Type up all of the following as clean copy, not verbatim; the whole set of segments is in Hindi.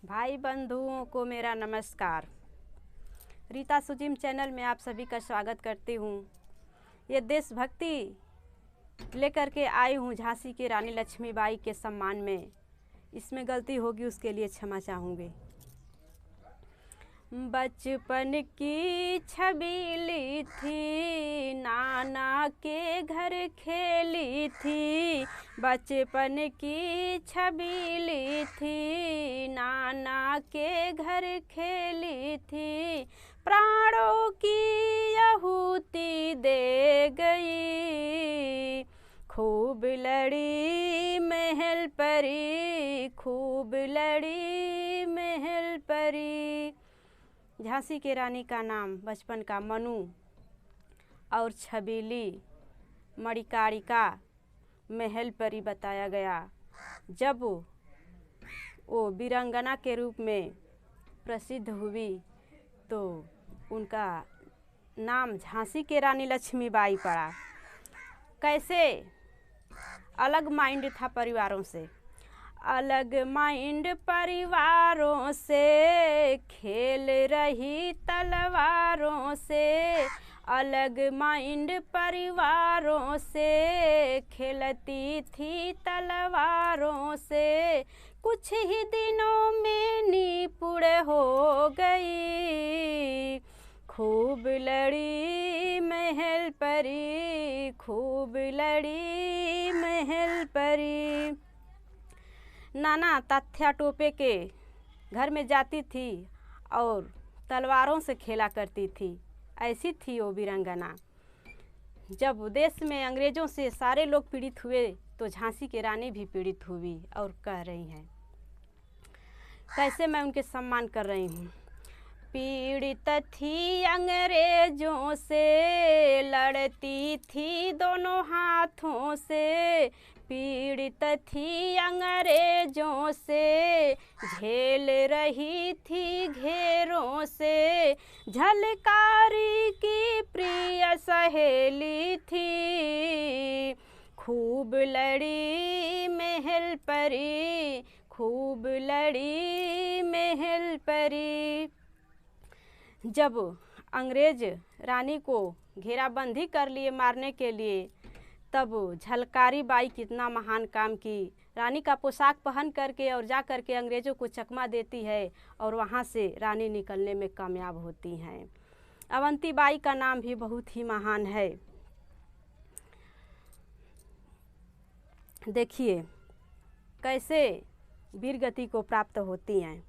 भाई बंधुओं को मेरा नमस्कार। रीता सुजिम चैनल में आप सभी का स्वागत करती हूँ। ये देशभक्ति लेकर के आई हूँ झांसी की रानी लक्ष्मीबाई के सम्मान में। इसमें गलती होगी उसके लिए क्षमा चाहूँगी। बचपन की छबीली थी, नाना के घर खेली थी। बचपन की छबीली थी, नाना के घर खेली थी। प्राणों की आहुति दे गई, खूब लड़ी महल परी, खूब लड़ी महल परी। झांसी की रानी का नाम बचपन का मनु और छबीली मणिकारिका महल परी बताया गया। जब वो वीरांगना के रूप में प्रसिद्ध हुई तो उनका नाम झांसी की रानी लक्ष्मीबाई पड़ा। कैसे अलग माइंड था परिवारों से, अलग माइंड परिवारों से, खेल रही तलवारों से। अलग माइंड परिवारों से, खेलती थी तलवारों से। कुछ ही दिनों में निपुण हो गई, खूब लड़ी महल परी, खूब लड़ी महल परी। नाना तात्या टोपे के घर में जाती थी और तलवारों से खेला करती थी। ऐसी थी वो वीरांगना। जब देश में अंग्रेज़ों से सारे लोग पीड़ित हुए तो झांसी की रानी भी पीड़ित हुई और कह रही हैं कैसे मैं उनके सम्मान कर रही हूँ। पीड़ित थी अंग्रेजों से, लड़ती थी दोनों हाथों से। पीड़ित थी अंग्रेजों से, झेल रही थी घेरों से। झलकारी की प्रिय सहेली थी, खूब लड़ी महल परी, खूब लड़ी महल परी। जब अंग्रेज रानी को घेराबंदी कर लिए मारने के लिए, तब झलकारी बाई कितना महान काम की। रानी का पोशाक पहन करके और जा करके अंग्रेज़ों को चकमा देती है और वहाँ से रानी निकलने में कामयाब होती हैं। अवंती बाई का नाम भी बहुत ही महान है। देखिए कैसे वीरगति को प्राप्त होती हैं।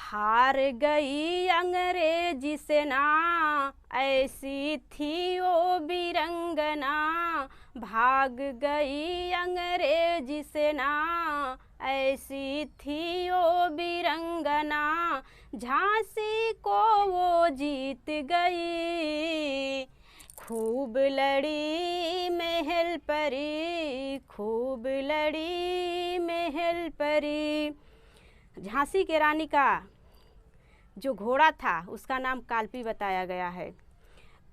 हार गई अंग्रेजी सेना, ऐसी थी वो वीरंगना। भाग गई अंग्रेजी सेना, ऐसी थी वो वीरंगना। झांसी को वो जीत गई, खूब लड़ी महल परी, खूब लड़ी महल परी। झांसी की रानी का जो घोड़ा था उसका नाम कालपी बताया गया है।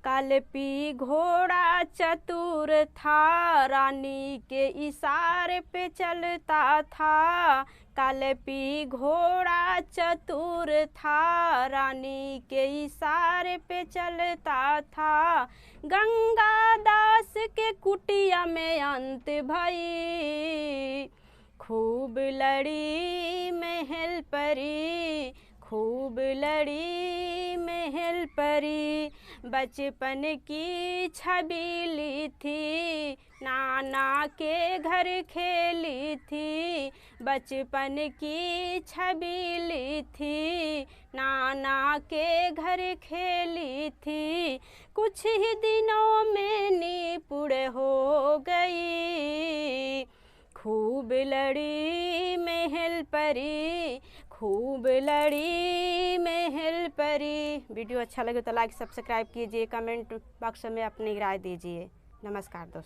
कालपी घोड़ा चतुर था, रानी के इशारे पे चलता था। कालपी घोड़ा चतुर था, रानी के इशारे पे चलता था। गंगा दास के कुटिया में अंत भई, खूब लड़ी महल परी, खूब लड़ी महल परी। बचपन की छबीली थी, नाना के घर खेली थी। बचपन की छबीली थी, नाना के घर खेली थी। कुछ ही दिनों में निपुण हो गई, खूब लड़ी महल परी, खूब लड़ी महल परी। वीडियो अच्छा लगे तो लाइक सब्सक्राइब कीजिए, कमेंट बॉक्स में अपनी राय दीजिए। नमस्कार दोस्तों।